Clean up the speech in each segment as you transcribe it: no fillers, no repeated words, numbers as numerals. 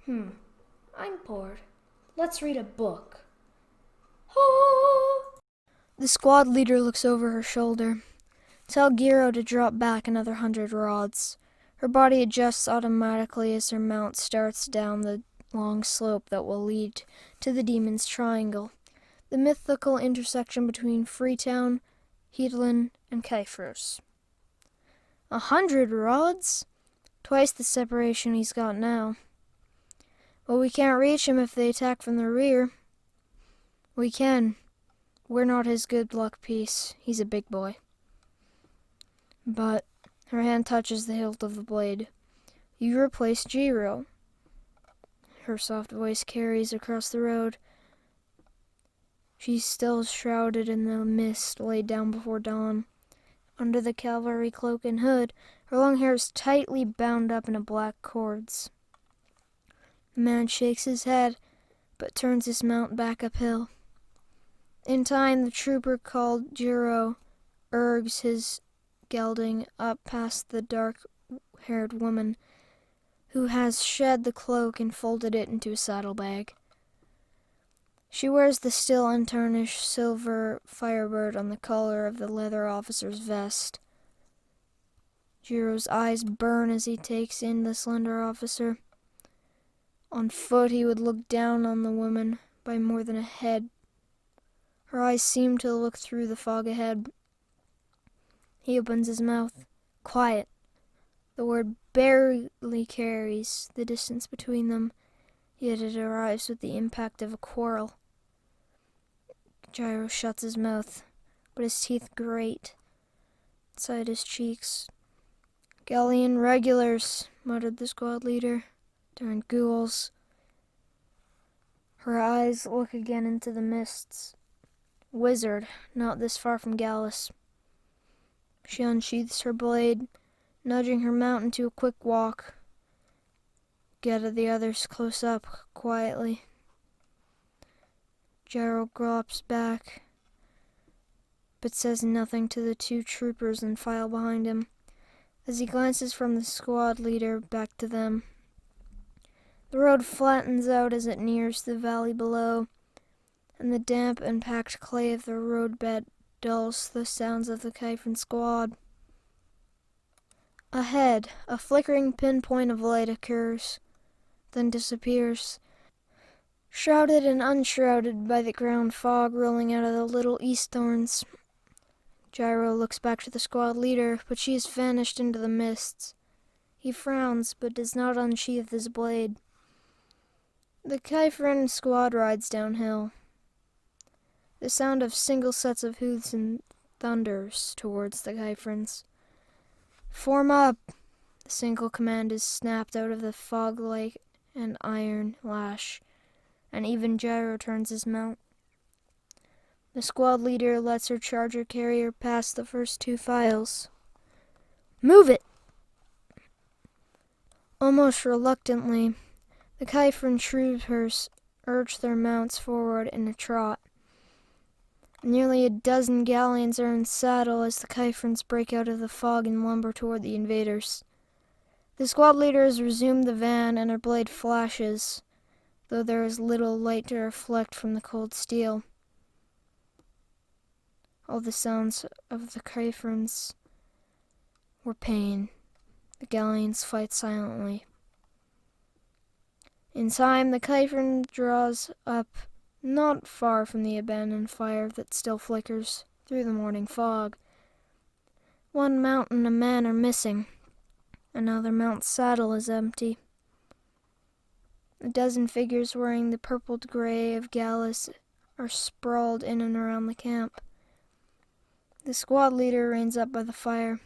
I'm bored. Let's read a book. Oh! The squad leader looks over her shoulder. Tell Giro to drop back another 100 rods. Her body adjusts automatically as her mount starts down the long slope that will lead to the Demon's Triangle, the mythical intersection between Freetown, Headland, and Kyphros. 100 rods? Twice the separation he's got now. But we can't reach him if they attack from the rear. We can. We're not his good luck piece. He's a big boy. But her hand touches the hilt of the blade. You replaced Jiro. Her soft voice carries across the road. She's still shrouded in the mist laid down before dawn. Under the cavalry cloak and hood, her long hair is tightly bound up in black cords. The man shakes his head, but turns his mount back uphill. In time, the trooper called Jiro urges his gelding up past the dark-haired woman, who has shed the cloak and folded it into a saddlebag. She wears the still untarnished silver firebird on the collar of the leather officer's vest. Jiro's eyes burn as he takes in the slender officer. On foot he would look down on the woman by more than a head. Her eyes seem to look through the fog ahead. He opens his mouth. Quiet. The word barely carries the distance between them, yet it arrives with the impact of a quarrel. Jiro shuts his mouth, but his teeth grate inside his cheeks. Galleon regulars, muttered the squad leader. Darn ghouls. Her eyes look again into the mists. Wizard, not this far from Gallus. She unsheaths her blade, nudging her mount into a quick walk. Gathered the others close up, quietly. Jiro drops back, but says nothing to the two troopers and file behind him. As he glances from the squad leader back to them, the road flattens out as it nears the valley below, and the damp and packed clay of the roadbed dulls the sounds of the Kyphron squad. Ahead, a flickering pinpoint of light occurs, then disappears, shrouded and unshrouded by the ground fog rolling out of the little east thorns. Jiro looks back to the squad leader, but she has vanished into the mists. He frowns, but does not unsheath his blade. The Kyphron squad rides downhill. The sound of single sets of hooves and thunders towards the Kyphrons. Form up! The single command is snapped out of the fog like an iron lash, and even Jiro turns his mount. The squad leader lets her charger carry her past the first two files. Move it! Almost reluctantly, the Kyphron troopers urge their mounts forward in a trot. Nearly a dozen galleons are in saddle as the Kyphrons break out of the fog and lumber toward the invaders. The squad leader has resumed the van and her blade flashes, though there is little light to reflect from the cold steel. All the sounds of the Kyphrons were pain. The galleons fight silently. In time, the Kyphron draws up not far from the abandoned fire that still flickers through the morning fog. One mount and a man are missing. Another mount's saddle is empty. A dozen figures wearing the purpled gray of Gallus are sprawled in and around the camp. The squad leader reins up by the fire.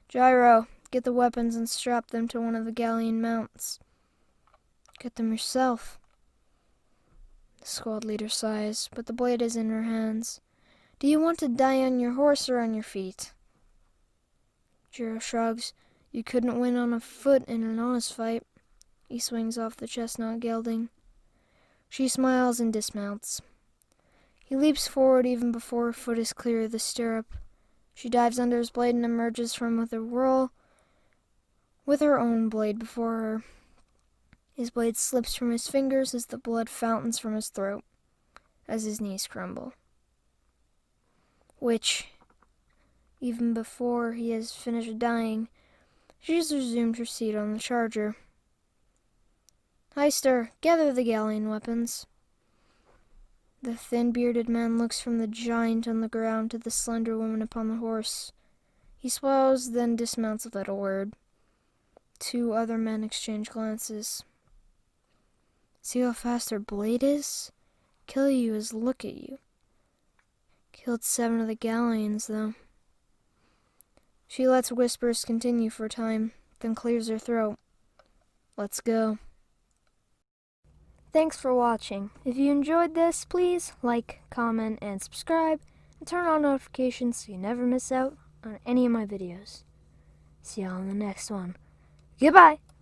Jiro, get the weapons and strap them to one of the galleon mounts. Get them yourself. The squad leader sighs, but the blade is in her hands. Do you want to die on your horse or on your feet? Jiro shrugs. You couldn't win on a foot in an honest fight. He swings off the chestnut gelding. She smiles and dismounts. He leaps forward even before her foot is clear of the stirrup. She dives under his blade and emerges from with a whirl with her own blade before her. His blade slips from his fingers as the blood fountains from his throat, as his knees crumble. Which, even before he has finished dying, she has resumed her seat on the charger. Heister, gather the galleon weapons. The thin-bearded man looks from the giant on the ground to the slender woman upon the horse. He swallows, then dismounts without a word. Two other men exchange glances. See how fast her blade is? Kill you is look at you. Killed 7 of the galleons, though. She lets whispers continue for a time, then clears her throat. Let's go. Thanks for watching. If you enjoyed this, please like, comment, and subscribe, and turn on notifications so you never miss out on any of my videos. See y'all in the next one. Goodbye!